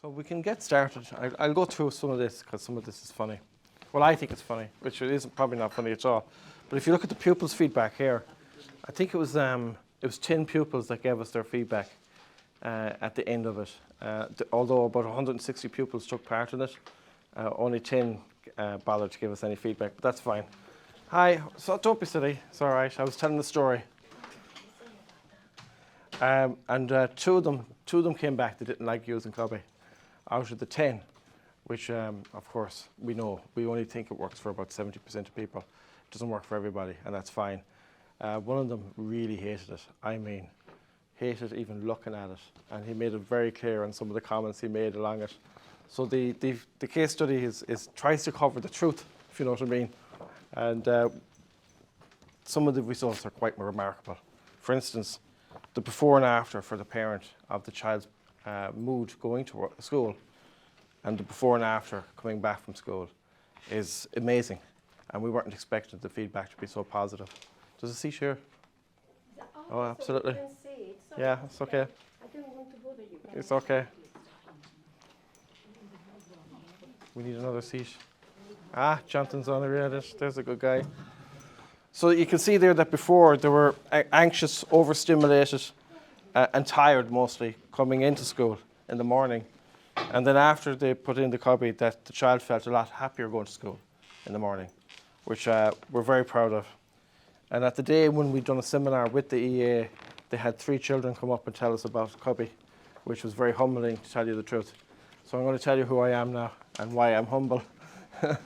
So we can get started. I'll go through some of this because some of this is funny. Well, I think it's funny, which it isn't probably not funny at all. But if you look at the pupils' feedback here, I think it was 10 pupils that gave us their feedback at the end of it. Although about 160 pupils took part in it, only 10 bothered to give us any feedback, but that's fine. Hi, so don't be silly, it's all right. I was telling the story. Two of them came back. They didn't like using Cubbie. Out of the 10, which of course we know, we only think it works for about 70% of people. It doesn't work for everybody, and that's fine. One of them really hated it. I mean, hated even looking at it, and he made it very clear on some of the comments he made along it. So the case study tries to cover the truth, if you know what I mean. And some of the results are quite remarkable. For instance, the before and after for the parent of the child's mood going to school and the before and after coming back from school is amazing. And we weren't expecting the feedback to be so positive. Does it see here? Oh, absolutely. So you can see it. So yeah, it's okay. I don't want to bother you. It's okay. We need another seat. Ah, Jonathan's on the rear. There's a good guy. So you can see there that before they were anxious, overstimulated, and tired mostly coming into school in the morning. And then after they put in the Cubbie, that the child felt a lot happier going to school in the morning, which we're very proud of. And at the day when we'd done a seminar with the EA, they had 3 children come up and tell us about Cubbie, which was very humbling, to tell you the truth. So I'm going to tell you who I am now and why I'm humble. I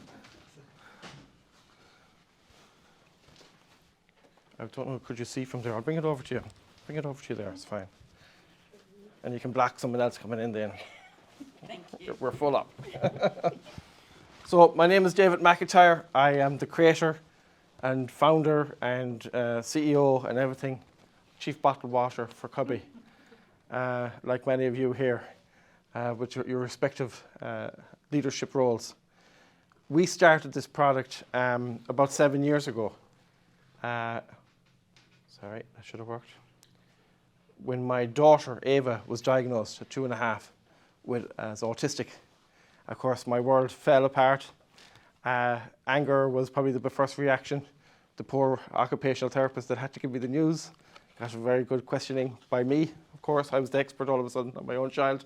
don't know, could you see from there? I'll bring it over to you. Bring it over to you there, it's fine. And you can block someone else coming in then. Thank you. We're full up. So my name is David McIntyre. I am the creator and founder and CEO and everything, chief bottled washer for Cubbie, like many of you here, with your respective leadership roles. We started this product about 7 years ago. Sorry, that should have worked. When my daughter, Ava, was diagnosed at 2.5 as autistic. Of course, my world fell apart. Anger was probably the first reaction. The poor occupational therapist that had to give me the news got a very good questioning by me. Of course, I was the expert all of a sudden on my own child.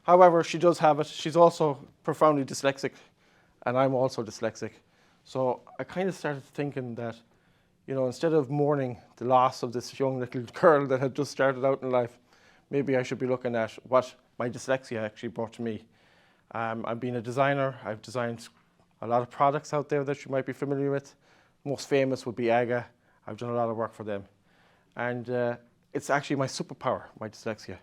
However, she does have it. She's also profoundly dyslexic, and I'm also dyslexic. So I kind of started thinking that, you know, instead of mourning the loss of this young little girl that had just started out in life, maybe I should be looking at what my dyslexia actually brought to me. I've been a designer. I've designed a lot of products out there that you might be familiar with. Most famous would be AGA. I've done a lot of work for them. And it's actually my superpower, my dyslexia.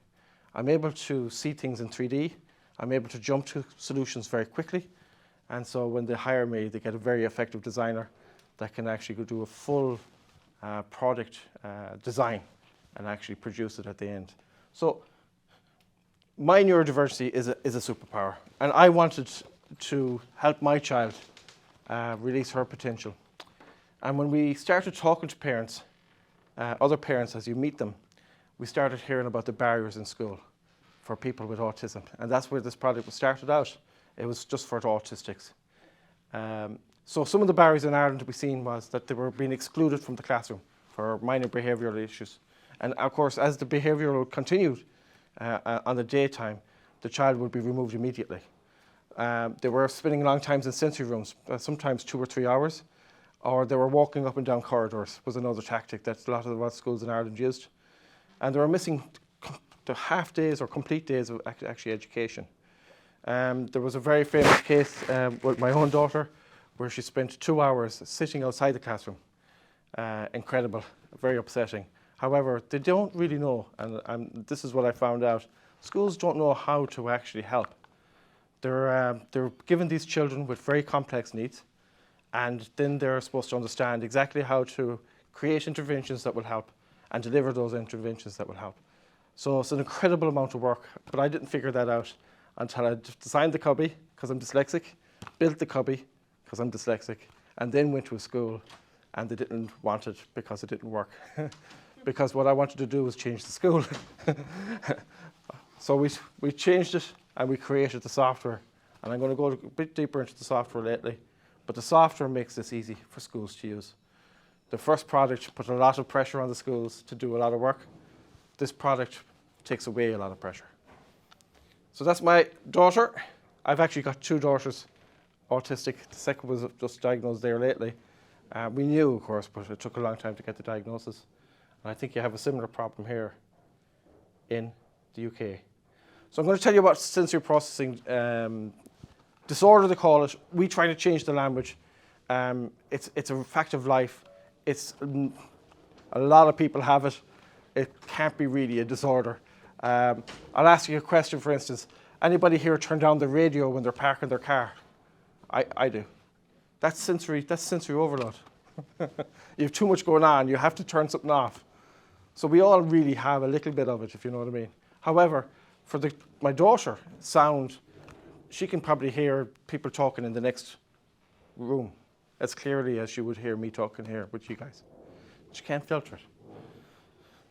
I'm able to see things in 3D. I'm able to jump to solutions very quickly. And so when they hire me, they get a very effective designer that can actually go do a full product design and actually produce it at the end. So my neurodiversity is a superpower, and I wanted to help my child release her potential. And when we started talking to parents, other parents as you meet them, we started hearing about the barriers in school for people with autism, and that's where this project was started out. It was just for autistics. So some of the barriers in Ireland to be seen was that they were being excluded from the classroom for minor behavioural issues. And of course, as the behavioural continued on the daytime, the child would be removed immediately. They were spending long times in sensory rooms, sometimes 2 or 3 hours, or they were walking up and down corridors was another tactic that a lot of the schools in Ireland used. And they were missing the half days or complete days of actually education. There was a very famous case with my own daughter where she spent 2 hours sitting outside the classroom. Incredible, very upsetting. However, they don't really know, and this is what I found out, schools don't know how to actually help. They're given these children with very complex needs, and then they're supposed to understand exactly how to create interventions that will help and deliver those interventions that will help. So it's an incredible amount of work, but I didn't figure that out until I designed the Cubbie, because I'm dyslexic, built the Cubbie, because I'm dyslexic, and then went to a school, and they didn't want it because it didn't work. Because what I wanted to do was change the school. So we changed it, and we created the software. And I'm going to go a bit deeper into the software lately, but the software makes this easy for schools to use. The first product put a lot of pressure on the schools to do a lot of work. This product takes away a lot of pressure. So that's my daughter. I've actually got 2 daughters, autistic. The second was just diagnosed there lately. We knew, of course, but it took a long time to get the diagnosis. And I think you have a similar problem here in the UK. So I'm going to tell you about sensory processing disorder, they call it. We try to change the language. It's a fact of life. A lot of people have it. It can't be really a disorder. I'll ask you a question, for instance. Anybody here turn down the radio when they're parking their car? I do. That's sensory overload. You have too much going on. You have to turn something off. So we all really have a little bit of it, if you know what I mean. However, for my daughter, sound, she can probably hear people talking in the next room as clearly as she would hear me talking here with you guys. She can't filter it.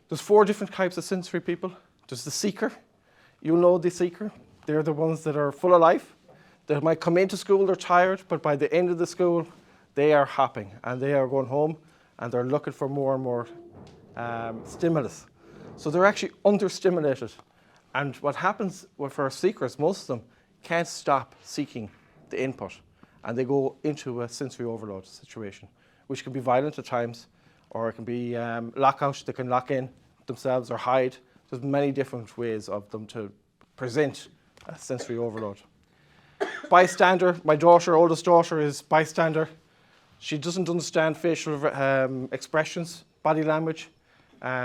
There's 4 different types of sensory people. There's the seeker. You know the seeker. They're the ones that are full of life. They might come into school, they're tired, but by the end of the school, they are hopping and they are going home and they're looking for more and more stimulus. So they're actually understimulated. And what happens for seekers, most of them can't stop seeking the input and they go into a sensory overload situation, which can be violent at times, or it can be lockout. They can lock in themselves or hide. There's many different ways of them to present a sensory overload. Bystander, my daughter, oldest daughter, is bystander. She doesn't understand facial expressions, body language.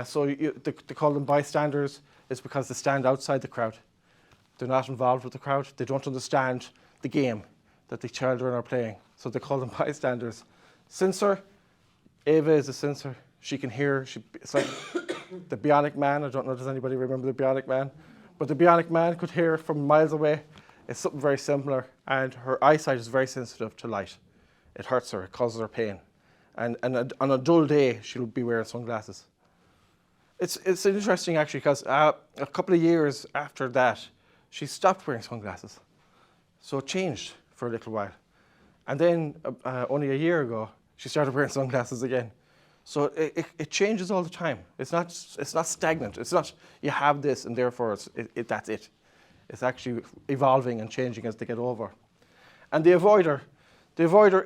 So they call them bystanders. It's because they stand outside the crowd. They're not involved with the crowd. They don't understand the game that the children are playing. So they call them bystanders. Sensor, Ava is a sensor. She can hear. It's like the Bionic Man. I don't know, does anybody remember the Bionic Man? But the Bionic Man could hear from miles away. It's something very similar. And her eyesight is very sensitive to light. It hurts her. It causes her pain. And on a dull day, she'll be wearing sunglasses. It's interesting, actually, because a couple of years after that, she stopped wearing sunglasses. So it changed for a little while. And then only a year ago, she started wearing sunglasses again. So it changes all the time. It's not stagnant. It's not you have this and therefore that's it. It's actually evolving and changing as they get over. And the avoider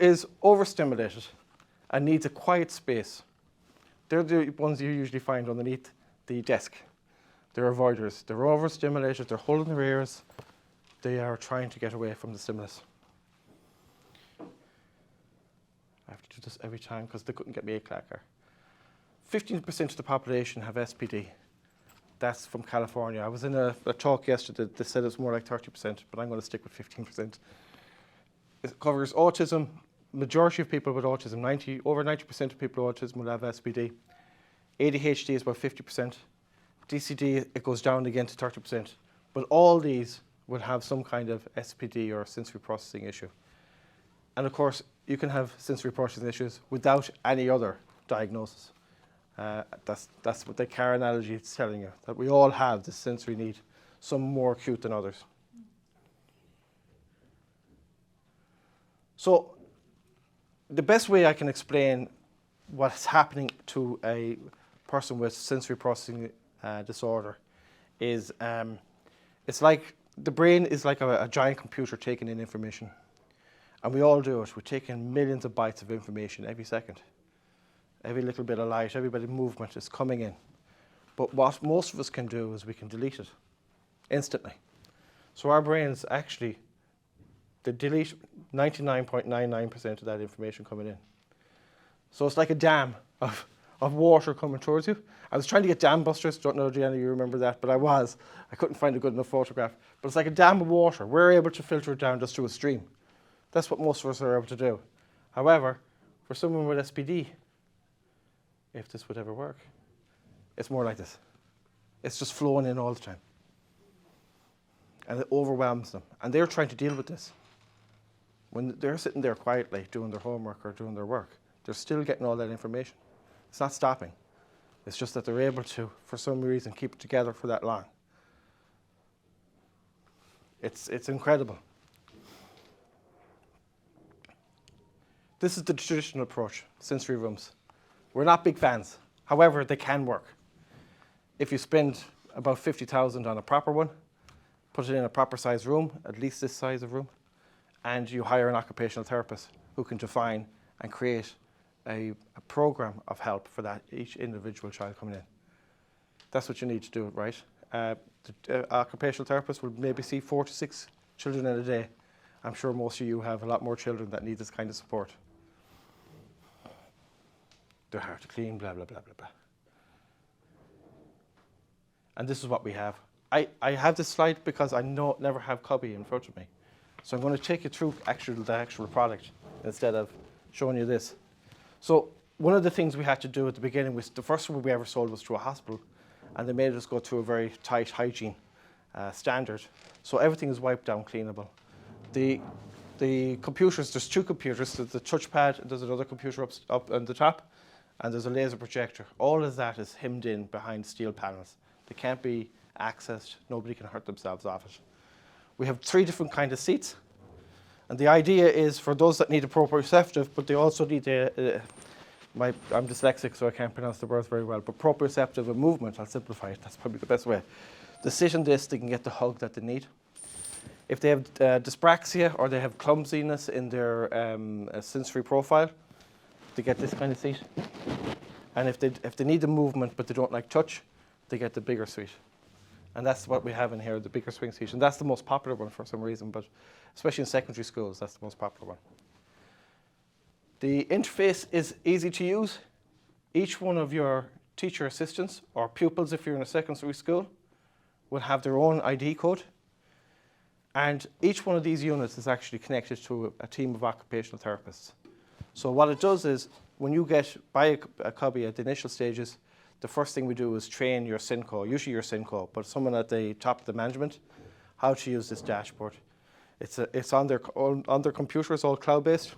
is overstimulated and needs a quiet space. They're the ones you usually find underneath the desk. They're avoiders. They're overstimulated. They're holding their ears. They are trying to get away from the stimulus. I have to do this every time because they couldn't get me a clacker. 15% of the population have SPD. That's from California. I was in a talk yesterday that said it's more like 30%, but I'm going to stick with 15%. It covers autism. Majority of people with autism, over 90% of people with autism will have SPD. ADHD is about 50%. DCD, it goes down again to 30%. But all these will have some kind of SPD or sensory processing issue. And of course, you can have sensory processing issues without any other diagnosis. That's what the car analogy is telling you, that we all have this sensory need, some more acute than others. So the best way I can explain what's happening to a person with sensory processing disorder is it's like the brain is like a giant computer taking in information. And we all do it. We're taking millions of bytes of information every second. Every little bit of light, every bit of movement is coming in. But what most of us can do is we can delete it instantly. So our brains actually, they delete 99.99% of that information coming in. So it's like a dam of water coming towards you. I was trying to get dam busters. Don't know if any of you remember that, but I couldn't find a good enough photograph. But it's like a dam of water. We're able to filter it down just to a stream. That's what most of us are able to do. However, for someone with SPD, if this would ever work, it's more like this. It's just flowing in all the time. And it overwhelms them. And they're trying to deal with this. When they're sitting there quietly doing their homework or doing their work, they're still getting all that information. It's not stopping. It's just that they're able to, for some reason, keep it together for that long. It's incredible. This is the traditional approach, sensory rooms. We're not big fans. However, they can work. If you spend about 50,000 on a proper one, put it in a proper size room, at least this size of room, and you hire an occupational therapist who can define and create a program of help for that each individual child coming in. That's what you need to do, right? The occupational therapist will maybe see 4 to 6 children in a day. I'm sure most of you have a lot more children that need this kind of support. They're hard to clean, blah, blah, blah, blah, blah. And this is what we have. I have this slide because I never have Cubbie in front of me. So I'm going to take you through the actual product instead of showing you this. So one of the things we had to do at the beginning was the first one we ever sold was through a hospital, and they made us go through a very tight hygiene standard. So everything is wiped down, cleanable. The computers, there's 2 computers. There's the touchpad, there's another computer up on the top, and there's a laser projector. All of that is hemmed in behind steel panels. They can't be accessed. Nobody can hurt themselves off it. We have 3 different kinds of seats. And the idea is for those that need a proprioceptive, but they also need I'm dyslexic, so I can't pronounce the words very well, but proprioceptive and movement, I'll simplify it, that's probably the best way. They sit in this, they can get the hug that they need. If they have dyspraxia or they have clumsiness in their sensory profile, they get this kind of seat. And if they need the movement but they don't like touch, they get the bigger suite. And that's what we have in here, the bigger swing seat. And that's the most popular one for some reason, but especially in secondary schools, that's the most popular one. The interface is easy to use. Each one of your teacher assistants, or pupils if you're in a secondary school, will have their own ID code. And each one of these units is actually connected to a team of occupational therapists. So what it does is, when you buy a Cubbie at the initial stages, the first thing we do is train your SYNCO, usually your SYNCO, but someone at the top of the management, how to use this dashboard. It's on their computer, it's all cloud-based,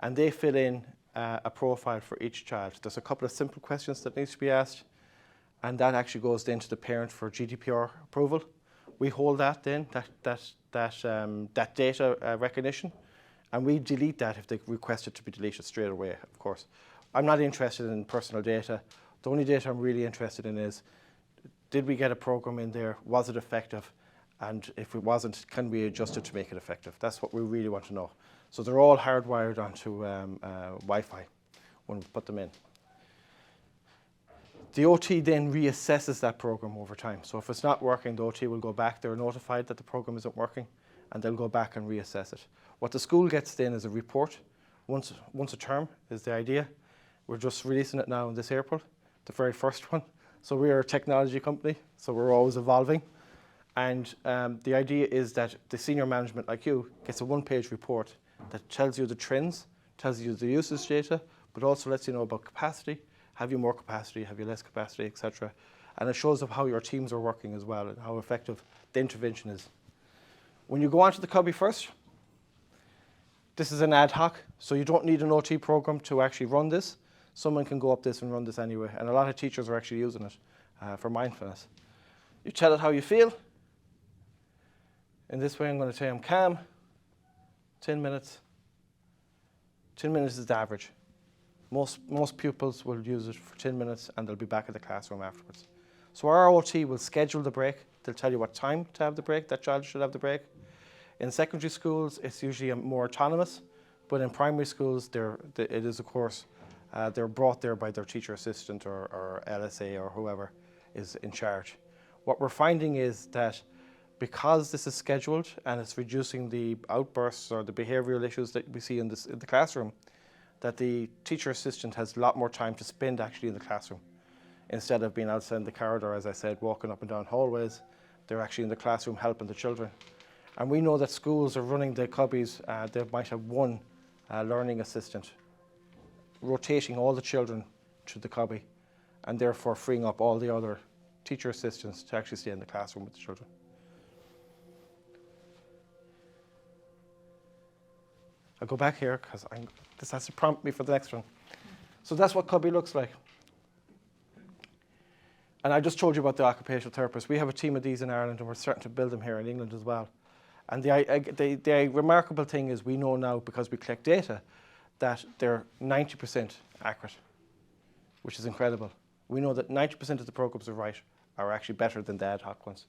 and they fill in a profile for each child. There's a couple of simple questions that needs to be asked, and that actually goes then to the parent for GDPR approval. We hold that then, that data recognition, and we delete that if they request it to be deleted straight away, of course. I'm not interested in personal data. The only data I'm really interested in is, did we get a program in there? Was it effective? And if it wasn't, can we adjust it to make it effective? That's what we really want to know. So they're all hardwired onto Wi-Fi when we put them in. The OT then reassesses that program over time. So if it's not working, the OT will go back. They're notified that the program isn't working, and they'll go back and reassess it. What the school gets then is a report. Once a term is the idea. We're just releasing it now in this April, the very first one. So we're a technology company, so we're always evolving. And the idea is that the senior management, like you, gets a 1-page report that tells you the trends, tells you the usage data, but also lets you know about capacity. Have you more capacity? Have you less capacity, etc. And it shows up how your teams are working as well and how effective the intervention is. When you go onto the Cubbie first, this is an ad hoc, so you don't need an OT program to actually run this. Someone can go up this and run this anyway, and a lot of teachers are actually using it for mindfulness. You tell it how you feel. In this way, I'm going to say I'm calm. 10 minutes. 10 minutes is the average. Most pupils will use it for 10 minutes and they'll be back at the classroom afterwards. So our OT will schedule the break. They'll tell you what time to have the break, that child should have the break. In secondary schools, it's usually more autonomous, but in primary schools, it is, of course, they're brought there by their teacher assistant or LSA or whoever is in charge. What we're finding is that because this is scheduled and it's reducing the outbursts or the behavioural issues that we see in the classroom, that the teacher assistant has a lot more time to spend actually in the classroom. Instead of being outside in the corridor, as I said, walking up and down hallways, they're actually in the classroom helping the children. And we know that schools are running the Cubbies, they might have one learning assistant, rotating all the children to the Cubbie, and therefore freeing up all the other teacher assistants to actually stay in the classroom with the children. I'll go back here because this has to prompt me for the next one. So that's what Cubbie looks like. And I just told you about the occupational therapist. We have a team of these in Ireland and we're starting to build them here in England as well. And the remarkable thing is we know now, because we collect data, that they're 90% accurate, which is incredible. We know that 90% of the programs are actually better than the ad hoc ones.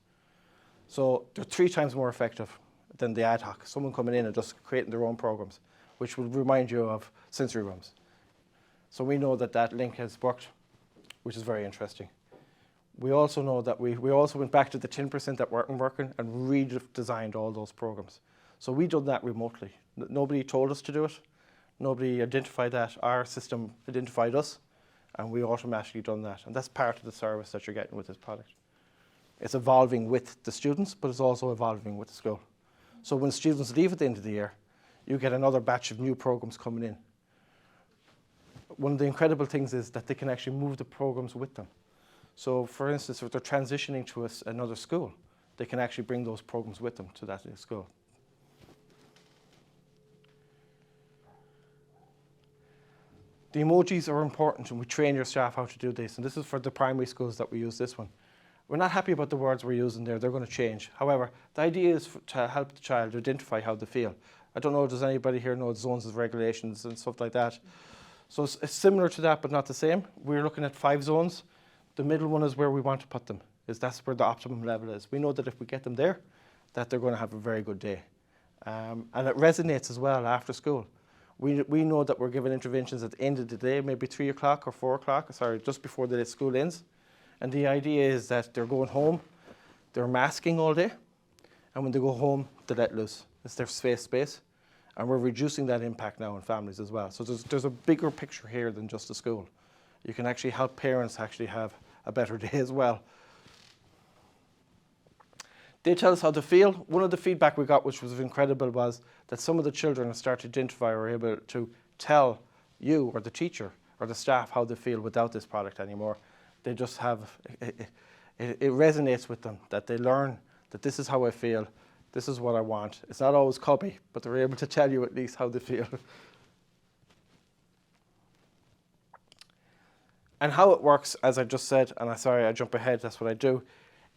So they're 3 times more effective than the ad hoc. Someone coming in and just creating their own programs, which will remind you of sensory rooms. So we know that that link has worked, which is very interesting. We also know that we also went back to the 10% that weren't working and redesigned all those programs. So we did that remotely. Nobody told us to do it. Nobody identified that. Our system identified us, and we automatically done that. And that's part of the service that you're getting with this product. It's evolving with the students, but it's also evolving with the school. So when students leave at the end of the year, you get another batch of new programs coming in. One of the incredible things is that they can actually move the programs with them. So for instance, if they're transitioning to another school, they can actually bring those programs with them to that new school. The emojis are important, and we train your staff how to do this. And this is for the primary schools that we use this one. We're not happy about the words we're using there. They're going to change. However, the idea is to help the child identify how they feel. I don't know, does anybody here know zones of regulations and stuff like that? So it's similar to that, but not the same. We're looking at 5 zones. The middle one is where we want to put them. That's where the optimum level is. We know that if we get them there, that they're going to have a very good day. And it resonates as well after school. We know that we're giving interventions at the end of the day, maybe 3 o'clock or 4 o'clock, just before the school ends. And the idea is that they're going home, they're masking all day, and when they go home, they let loose. It's their space. And we're reducing that impact now on families as well. So there's a bigger picture here than just the school. You can actually help parents actually have a better day as well. They tell us how to feel. One of the feedback we got, which was incredible, was that some of the children start to identify or are able to tell you or the teacher or the staff how they feel without this product anymore. They just have, it resonates with them, that they learn that this is how I feel, this is what I want. It's not always Cubbie, but they're able to tell you at least how they feel. And how it works, as I just said, and I'm sorry I jump ahead, that's what I do,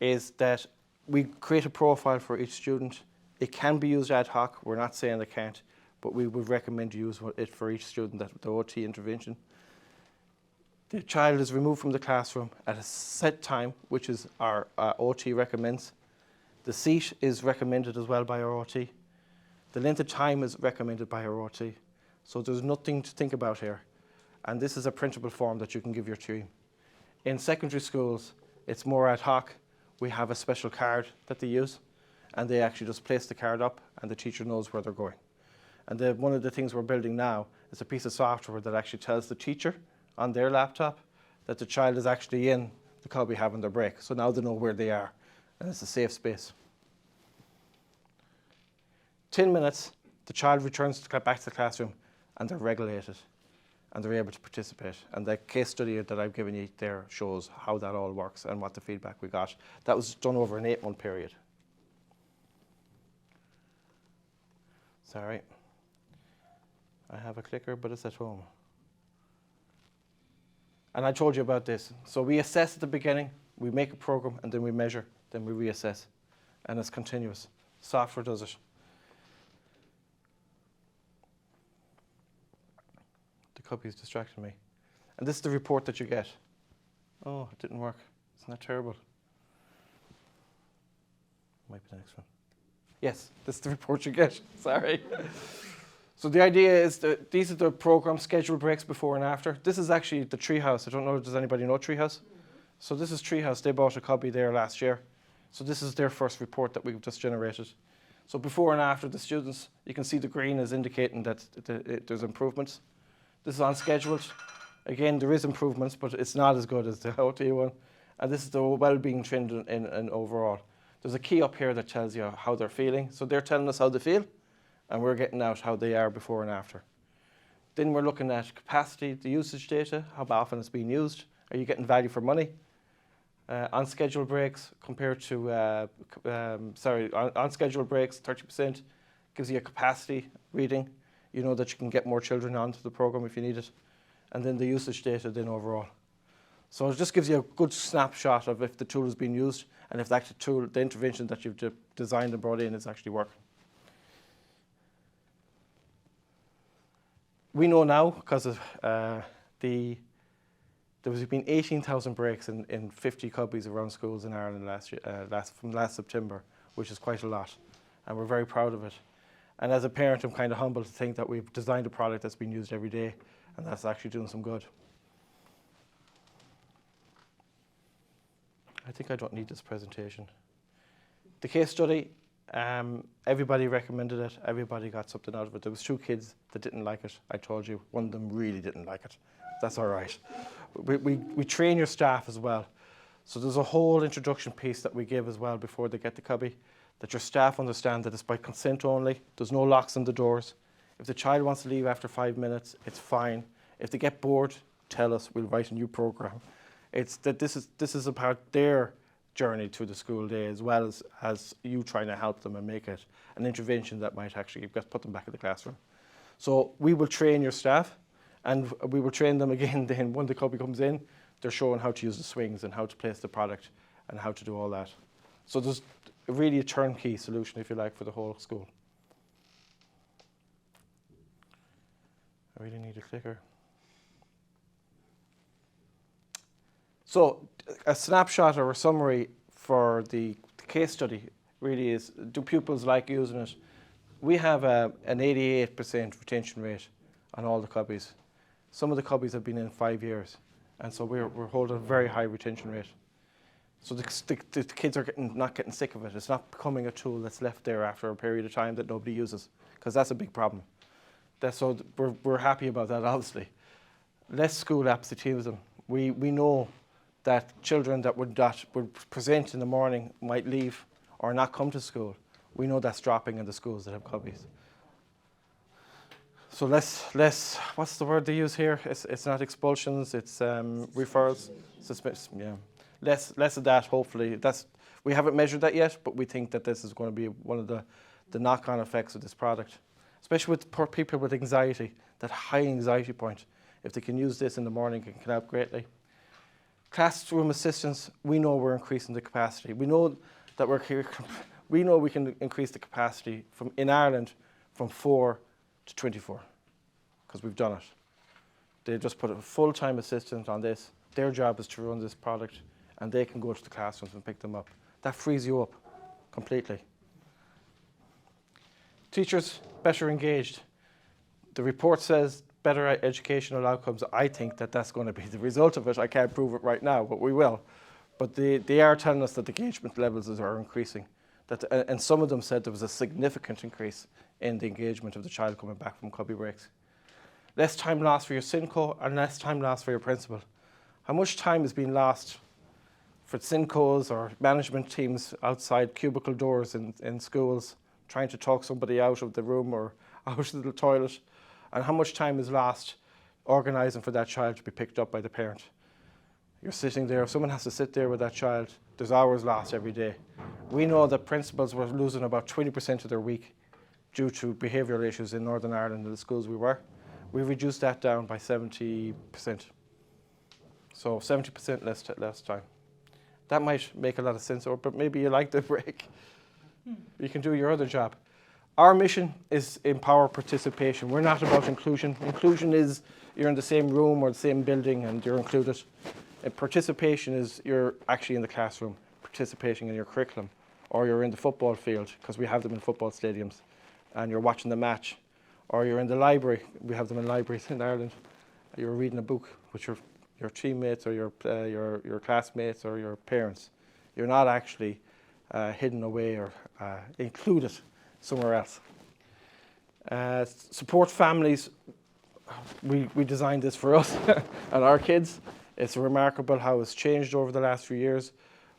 is that we create a profile for each student. It can be used ad hoc. We're not saying it can't, but we would recommend you use it for each student, the OT intervention. The child is removed from the classroom at a set time, which is our OT recommends. The seat is recommended as well by our OT. The length of time is recommended by our OT. So there's nothing to think about here. And this is a printable form that you can give your team. In secondary schools, it's more ad hoc. We have a special card that they use, and they actually just place the card up, and the teacher knows where they're going. And one of the things we're building now is a piece of software that actually tells the teacher on their laptop that the child is actually in the Cubbie having their break. So now they know where they are, and it's a safe space. 10 minutes, the child returns back to the classroom, and they're regulated, and they're able to participate. And the case study that I've given you there shows how that all works and what the feedback we got. That was done over an 8-month period. Sorry. I have a clicker, but it's at home. And I told you about this. So we assess at the beginning, we make a program, and then we measure, then we reassess. And it's continuous. Software does it. The Cubbie's distracting me. And this is the report that you get. Oh, it didn't work. Isn't that terrible? Might be the next one. Yes, this is the report you get. Sorry. So the idea is that these are the program schedule breaks before and after. This is actually the Treehouse. I don't know, does anybody know Treehouse? So this is Treehouse. They bought a Cubbie there last year. So this is their first report that we've just generated. So before and after the students, you can see the green is indicating that there's improvements. This is unscheduled. Again, there is improvements, but it's not as good as the OT one. And this is the well-being trend in overall. There's a key up here that tells you how they're feeling. So they're telling us how they feel, and we're getting out how they are before and after. Then we're looking at capacity, the usage data, how often it's being used. Are you getting value for money? Unscheduled breaks compared to, unscheduled breaks, 30%, gives you a capacity reading. You know that you can get more children onto the program if you need it. And then the usage data then overall. So it just gives you a good snapshot of if the tool is being used and if the tool, the intervention that you've designed and brought in is actually working. We know now because of there's been 18,000 breaks in 50 Cubbies around schools in Ireland from last September, which is quite a lot, and we're very proud of it. And as a parent, I'm kind of humbled to think that we've designed a product that's been used every day, and that's actually doing some good. I think I don't need this presentation. The case study, everybody recommended it. Everybody got something out of it. There was 2 kids that didn't like it. I told you, one of them really didn't like it. That's all right. We train your staff as well. So there's a whole introduction piece that we give as well before they get the Cubbie, that your staff understand that it's by consent only. There's no locks on the doors. If the child wants to leave after 5 minutes, it's fine. If they get bored, tell us. We'll write a new program. It's that this is about their journey through the school day, as well as you trying to help them and make it an intervention that might actually put them back in the classroom. So we will train your staff, and we will train them again then when the Cubbie comes in. They're showing how to use the swings and how to place the product and how to do all that. So there's really a turnkey solution, if you like, for the whole school. I really need a clicker. So a snapshot or a summary for the case study really is, do pupils like using it? We have an 88% retention rate on all the Cubbies. Some of the Cubbies have been in 5 years, and so we're holding a very high retention rate. So the kids are not getting sick of it. It's not becoming a tool that's left there after a period of time that nobody uses, because that's a big problem. So we're happy about that, obviously. Less school absenteeism. We know that children that would present in the morning might leave or not come to school. We know that's dropping in the schools that have Cubbies. So less, what's the word they use here? It's not expulsions, it's referrals. Yeah. Less of that, hopefully. We haven't measured that yet, but we think that this is going to be one of the knock-on effects of this product, especially with people with anxiety, that high anxiety point. If they can use this in the morning, it can help greatly. Classroom assistance, we know we're increasing the capacity. We know that we know we can increase the capacity in Ireland from 4 to 24, because we've done it. They just put a full-time assistant on this. Their job is to run this product, and they can go to the classrooms and pick them up. That frees you up completely. Teachers, better engaged. The report says better educational outcomes. I think that that's going to be the result of it. I can't prove it right now, but we will. But they are telling us that the engagement levels are increasing. And some of them said there was a significant increase in the engagement of the child coming back from Cubbie breaks. Less time lost for your Synco and less time lost for your principal. How much time is being lost for Syncos or management teams outside cubicle doors in schools, trying to talk somebody out of the room or out of the toilet? And how much time is lost organising for that child to be picked up by the parent? You're sitting there, if someone has to sit there with that child, there's hours lost every day. We know that principals were losing about 20% of their week due to behavioural issues in Northern Ireland in the schools we were. We reduced that down by 70%. So 70% less time. That might make a lot of sense, but maybe you like the break. You can do your other job. Our mission is empower participation. We're not about inclusion. Inclusion is you're in the same room or the same building and you're included. And participation is you're actually in the classroom, participating in your curriculum, or you're in the football field, because we have them in football stadiums, and you're watching the match, or you're in the library. We have them in libraries in Ireland. You're reading a book with your teammates or your classmates or your parents. You're not actually hidden away or included somewhere else. Support families. We designed this for us and our kids. It's remarkable how it's changed over the last few years,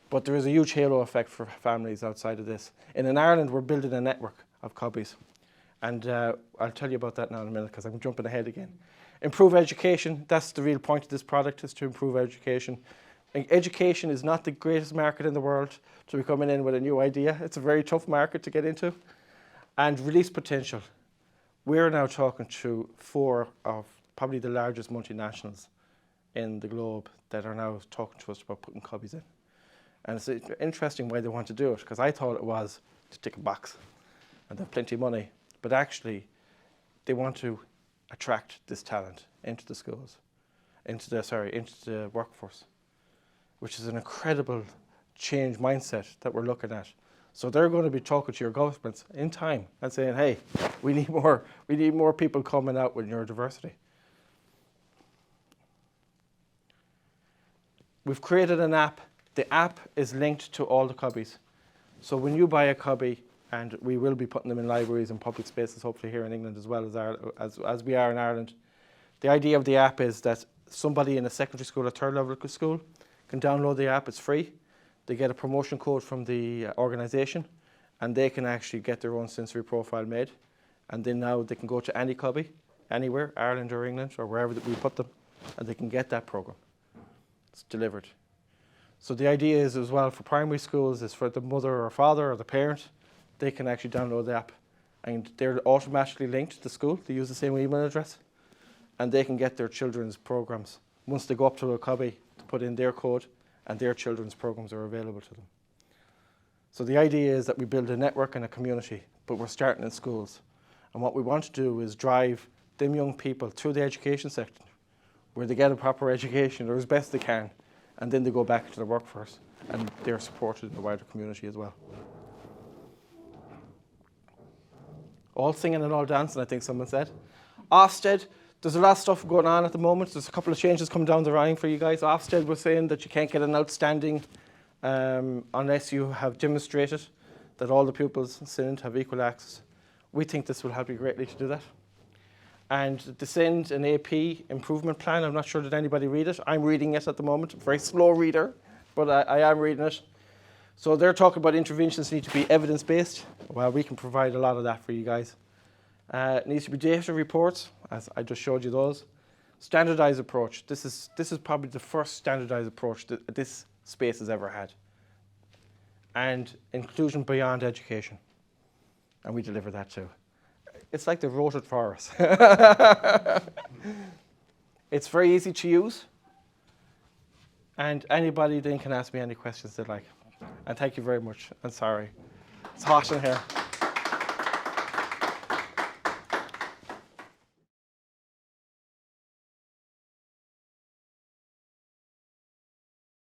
but there is a huge halo effect for families outside of this. And in Ireland, we're building a network of Cubbies. And I'll tell you about that now in a minute, because I'm jumping ahead again. Improve education. That's the real point of this product, is to improve education. And education is not the greatest market in the world to be coming in with a new idea. It's a very tough market to get into. And release potential. We're now talking to 4 of probably the largest multinationals in the globe that are now talking to us about putting Cubbies in. And it's an interesting way they want to do it, because I thought it was to tick a box and they have plenty of money. But actually, they want to attract this talent into the schools, into the workforce, which is an incredible change mindset that we're looking at. So they're going to be talking to your governments in time and saying, hey, we need more people coming out with neurodiversity. We've created an app. The app is linked to all the Cubbies. So when you buy a Cubbie, and we will be putting them in libraries and public spaces, hopefully here in England as well as we are in Ireland. The idea of the app is that somebody in a secondary school or third level school can download the app. It's free. They get a promotion code from the organisation, and they can actually get their own sensory profile made. And then now they can go to any Cubbie, anywhere, Ireland or England or wherever that we put them, and they can get that programme. It's delivered. So the idea is as well for primary schools is for the mother or father or the parent, they can actually download the app, and they're automatically linked to the school. They use the same email address, and they can get their children's programs. Once they go up to a Cubbie to put in their code, and their children's programs are available to them. So the idea is that we build a network and a community, but we're starting in schools. And what we want to do is drive them young people through the education sector, where they get a proper education or as best they can, and then they go back to the workforce, and they're supported in the wider community as well. All singing and all dancing, I think someone said. Ofsted, there's a lot of stuff going on at the moment. There's a couple of changes coming down the line for you guys. Ofsted was saying that you can't get an outstanding unless you have demonstrated that all the pupils in SIND have equal access. We think this will help you greatly to do that. And the SIND and AP improvement plan, I'm not sure did anybody read it. I'm reading it at the moment. I'm a very slow reader, but I am reading it. So they're talking about interventions need to be evidence-based. Well, we can provide a lot of that for you guys. It needs to be data reports, as I just showed you those. Standardized approach. This is probably the first standardized approach that this space has ever had. And inclusion beyond education. And we deliver that too. It's like they wrote it for us. It's very easy to use. And anybody then can ask me any questions they like. And thank you very much. And sorry. It's hot in here.